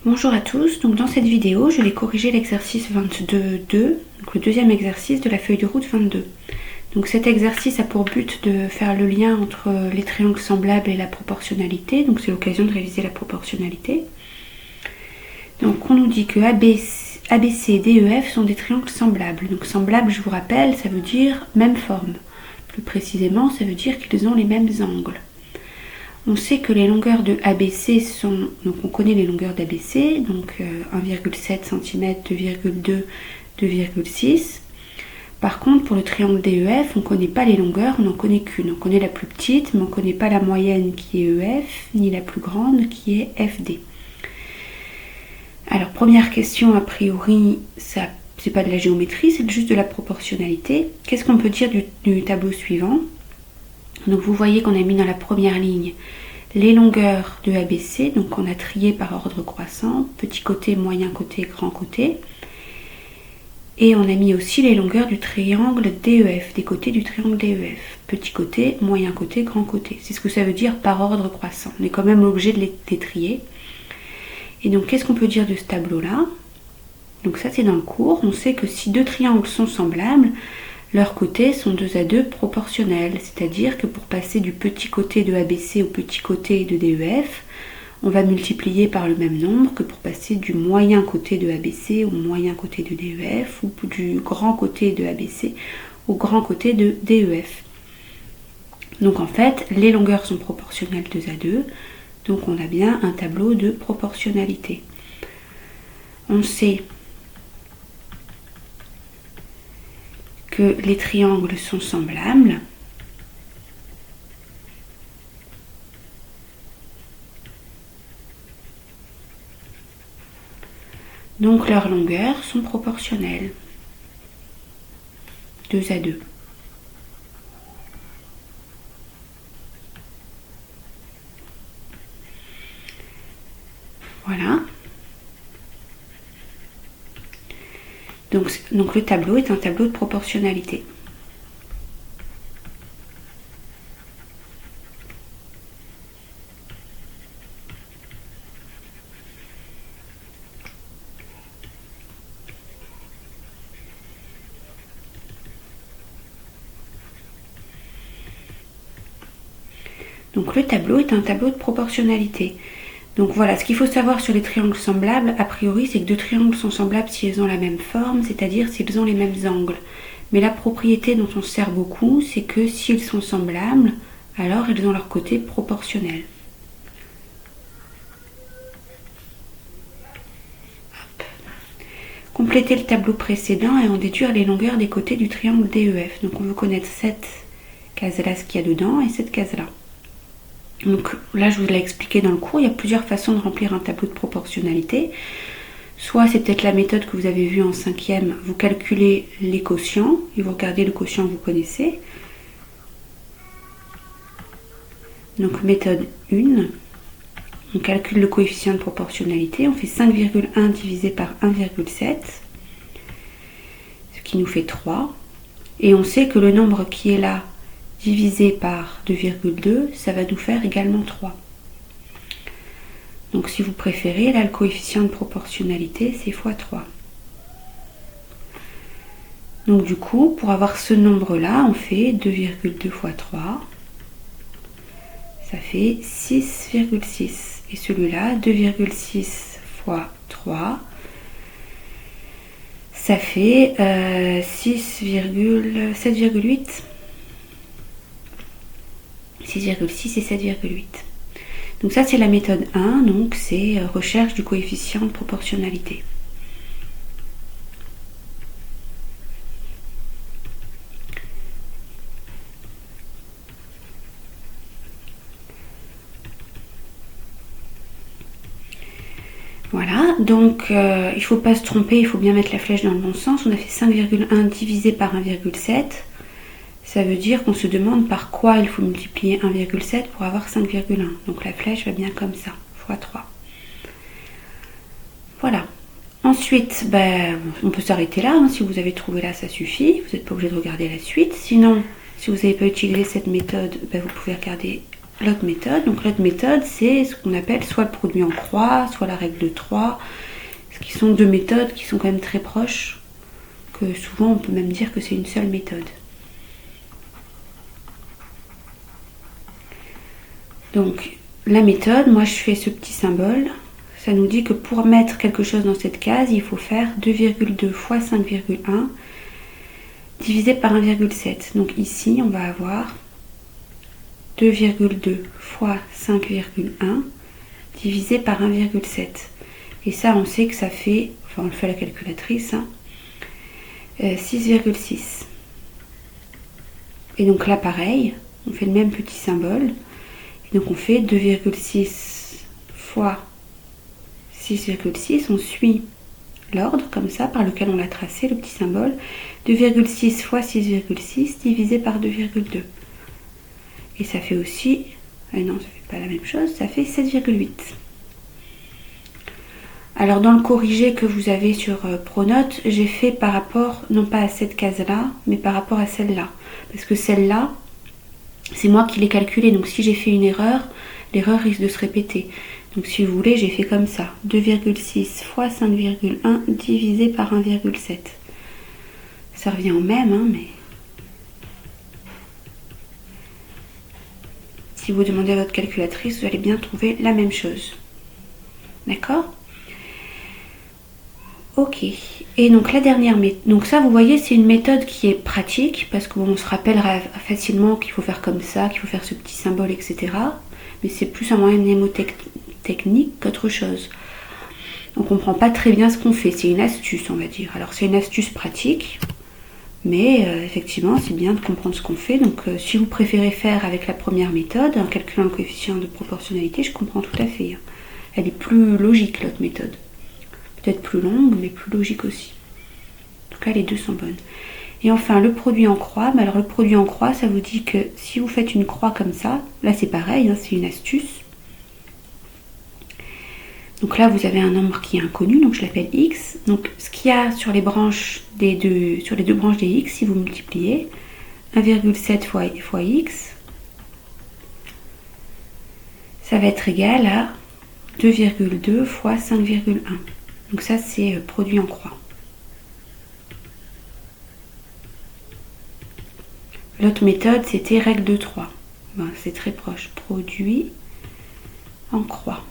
Bonjour à tous, donc dans cette vidéo je vais corriger l'exercice 22.2, donc le deuxième exercice de la feuille de route 22. Donc cet exercice a pour but de faire le lien entre les triangles semblables et la proportionnalité, donc c'est l'occasion de réviser la proportionnalité. Donc on nous dit que ABC et DEF sont des triangles semblables. Donc semblables, je vous rappelle, ça veut dire même forme. Plus précisément, ça veut dire qu'ils ont les mêmes angles. On sait que les longueurs de ABC sont, donc on connaît les longueurs d'ABC, donc 1,7 cm, 2,2, 2,6. Par contre, pour le triangle DEF, on ne connaît pas les longueurs, on n'en connaît qu'une. On connaît la plus petite, mais on ne connaît pas la moyenne qui est EF, ni la plus grande qui est FD. Alors, première question, a priori, ça c'est pas de la géométrie, c'est juste de la proportionnalité. Qu'est-ce qu'on peut dire du tableau suivant? Donc vous voyez qu'on a mis dans la première ligne les longueurs de ABC, donc on a trié par ordre croissant, petit côté, moyen côté, grand côté. Et on a mis aussi les longueurs du triangle DEF, des côtés du triangle DEF. Petit côté, moyen côté, grand côté. C'est ce que ça veut dire par ordre croissant. On est quand même obligé de les trier. Et donc qu'est-ce qu'on peut dire de ce tableau-là? Donc ça c'est dans le cours. On sait que si deux triangles sont semblables, leurs côtés sont 2 à 2 proportionnels, c'est-à-dire que pour passer du petit côté de ABC au petit côté de DEF, on va multiplier par le même nombre que pour passer du moyen côté de ABC au moyen côté de DEF ou du grand côté de ABC au grand côté de DEF. Donc en fait, les longueurs sont proportionnelles 2 à 2, donc on a bien un tableau de proportionnalité. On sait que les triangles sont semblables. Donc leurs longueurs sont proportionnelles. 2 à 2. Voilà. Donc le tableau est un tableau de proportionnalité. Donc le tableau est un tableau de proportionnalité. Donc voilà, ce qu'il faut savoir sur les triangles semblables, a priori, c'est que deux triangles sont semblables si ils ont la même forme, c'est-à-dire s'ils ont les mêmes angles. Mais la propriété dont on se sert beaucoup, c'est que s'ils sont semblables, alors ils ont leur côté proportionnel. Hop. Compléter le tableau précédent et en déduire les longueurs des côtés du triangle DEF. Donc on veut connaître cette case-là, ce qu'il y a dedans, et cette case-là. Donc là, je vous l'ai expliqué dans le cours, il y a plusieurs façons de remplir un tableau de proportionnalité. Soit c'est peut-être la méthode que vous avez vue en 5e, vous calculez les quotients et vous regardez le quotient que vous connaissez. Donc méthode 1, on calcule le coefficient de proportionnalité, on fait 5,1 divisé par 1,7, ce qui nous fait 3. Et on sait que le nombre qui est là, divisé par 2,2, ça va nous faire également 3. Donc si vous préférez, là le coefficient de proportionnalité c'est x3. Donc du coup, pour avoir ce nombre-là, on fait 2,2 x 3. Ça fait 6,6. Et celui-là, 2,6 x 3, ça fait 7,8. 6,6 et 7,8. Donc ça c'est la méthode 1, donc c'est recherche du coefficient de proportionnalité. Voilà, donc il ne faut pas se tromper, il faut bien mettre la flèche dans le bon sens. On a fait 5,1 divisé par 1,7. Ça veut dire qu'on se demande par quoi il faut multiplier 1,7 pour avoir 5,1. Donc la flèche va bien comme ça, x 3. Voilà. Ensuite, on peut s'arrêter là. Si vous avez trouvé là, ça suffit. Vous n'êtes pas obligé de regarder la suite. Sinon, si vous n'avez pas utilisé cette méthode, vous pouvez regarder l'autre méthode. Donc l'autre méthode, c'est ce qu'on appelle soit le produit en croix, soit la règle de 3, ce qui sont deux méthodes qui sont quand même très proches, que souvent on peut même dire que c'est une seule méthode. Donc la méthode, moi je fais ce petit symbole, ça nous dit que pour mettre quelque chose dans cette case, il faut faire 2,2 fois 5,1 divisé par 1,7. Donc ici, on va avoir 2,2 fois 5,1 divisé par 1,7. Et ça, on sait que ça fait, enfin on le fait à la calculatrice, 6,6. Et donc là, pareil, on fait le même petit symbole. Et donc on fait 2,6 fois 6,6. On suit l'ordre comme ça par lequel on l'a tracé, le petit symbole. 2,6 fois 6,6 divisé par 2,2. Et ça fait aussi, non, ça fait pas la même chose, ça fait 7,8. Alors dans le corrigé que vous avez sur Pronote, j'ai fait par rapport, non pas à cette case-là, mais par rapport à celle-là. Parce que celle-là, c'est moi qui l'ai calculée, donc si j'ai fait une erreur, l'erreur risque de se répéter. Donc si vous voulez, j'ai fait comme ça, 2,6 fois 5,1 divisé par 1,7. Ça revient au même, hein, mais... Si vous demandez à votre calculatrice, vous allez bien trouver la même chose. D'accord ? Ok. Et donc la dernière méthode. Donc ça, vous voyez, c'est une méthode qui est pratique, parce qu'on se rappellera facilement qu'il faut faire comme ça, qu'il faut faire ce petit symbole, etc. Mais c'est plus un moyen mnémotechnique qu'autre chose. On ne comprend pas très bien ce qu'on fait. C'est une astuce, on va dire. Alors c'est une astuce pratique. Mais effectivement, c'est bien de comprendre ce qu'on fait. Donc si vous préférez faire avec la première méthode, en calculant le coefficient de proportionnalité, je comprends tout à fait. Elle est plus logique, l'autre méthode. Peut-être plus longue, mais plus logique aussi. En tout cas, les deux sont bonnes. Et enfin, le produit en croix. Mais alors le produit en croix, ça vous dit que si vous faites une croix comme ça, là c'est pareil, hein, c'est une astuce. Donc là, vous avez un nombre qui est inconnu, donc je l'appelle x. Donc ce qu'il y a sur les branches sur les deux branches des x, si vous multipliez 1,7 fois x, ça va être égal à 2,2 fois 5,1. Donc ça, c'est produit en croix. L'autre méthode, c'était règle de 3. Bon, c'est très proche. Produit en croix.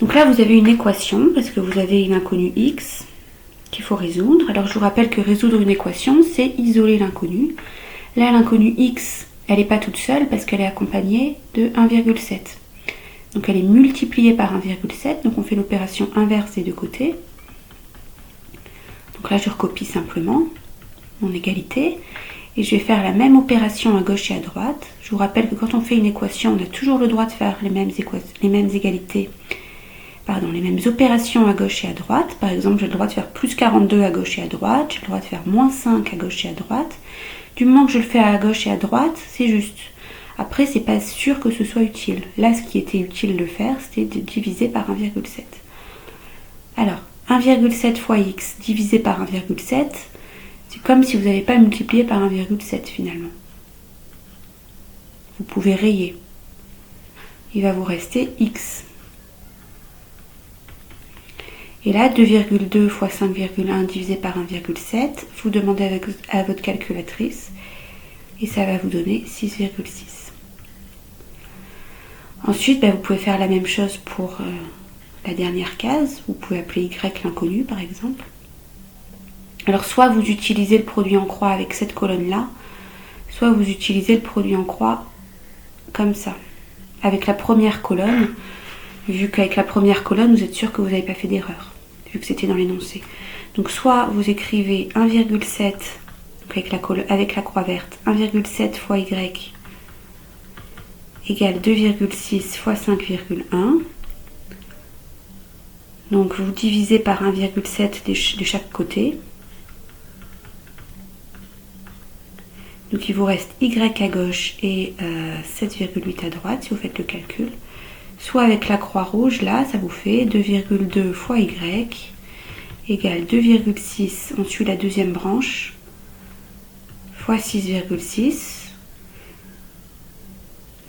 Donc là, vous avez une équation, parce que vous avez l'inconnu x qu'il faut résoudre. Alors, je vous rappelle que résoudre une équation, c'est isoler l'inconnu. Là, l'inconnu x, elle n'est pas toute seule, parce qu'elle est accompagnée de 1,7. Donc, elle est multipliée par 1,7. Donc, on fait l'opération inverse des deux côtés. Donc là, je recopie simplement mon égalité. Et je vais faire la même opération à gauche et à droite. Je vous rappelle que quand on fait une équation, on a toujours le droit de faire les mêmes opérations à gauche et à droite. Par exemple, j'ai le droit de faire plus 42 à gauche et à droite. J'ai le droit de faire moins 5 à gauche et à droite. Du moment que je le fais à gauche et à droite, c'est juste. Après, c'est pas sûr que ce soit utile. Là, ce qui était utile de faire, c'était de diviser par 1,7. Alors, 1,7 fois x divisé par 1,7, c'est comme si vous n'avez pas multiplié par 1,7 finalement. Vous pouvez rayer. Il va vous rester x. Et là, 2,2 fois 5,1 divisé par 1,7, vous demandez à votre calculatrice et ça va vous donner 6,6. Ensuite, vous pouvez faire la même chose pour la dernière case. Vous pouvez appeler y l'inconnu par exemple. Alors soit vous utilisez le produit en croix avec cette colonne-là, soit vous utilisez le produit en croix comme ça. Avec la première colonne, vu qu'avec la première colonne, vous êtes sûr que vous n'avez pas fait d'erreur, vu que c'était dans l'énoncé. Donc soit vous écrivez 1,7, avec la croix verte, 1,7 fois y égale 2,6 fois 5,1. Donc vous divisez par 1,7 de chaque côté. Donc il vous reste y à gauche et 7,8 à droite si vous faites le calcul. Soit avec la croix rouge, là, ça vous fait 2,2 fois y égale 2,6, on suit la deuxième branche, fois 6,6.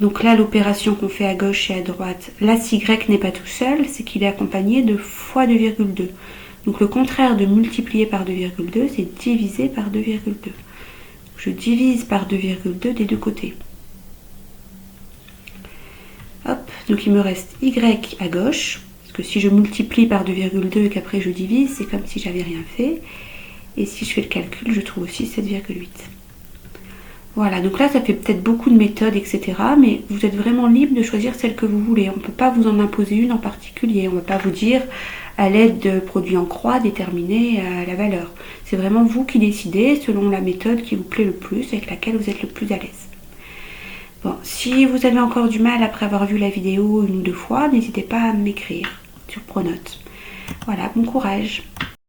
Donc là, l'opération qu'on fait à gauche et à droite, l'as Y n'est pas tout seul, c'est qu'il est accompagné de fois 2,2. Donc le contraire de multiplier par 2,2, c'est diviser par 2,2. Je divise par 2,2 des deux côtés. Hop, donc il me reste Y à gauche, parce que si je multiplie par 2,2 et qu'après je divise, c'est comme si j'avais rien fait. Et si je fais le calcul, je trouve aussi 7,8. Voilà, donc là ça fait peut-être beaucoup de méthodes, etc. Mais vous êtes vraiment libre de choisir celle que vous voulez. On ne peut pas vous en imposer une en particulier. On ne va pas vous dire à l'aide de produits en croix déterminer la valeur. C'est vraiment vous qui décidez selon la méthode qui vous plaît le plus, avec laquelle vous êtes le plus à l'aise. Bon, si vous avez encore du mal après avoir vu la vidéo une ou deux fois, n'hésitez pas à m'écrire sur Pronote. Voilà, bon courage.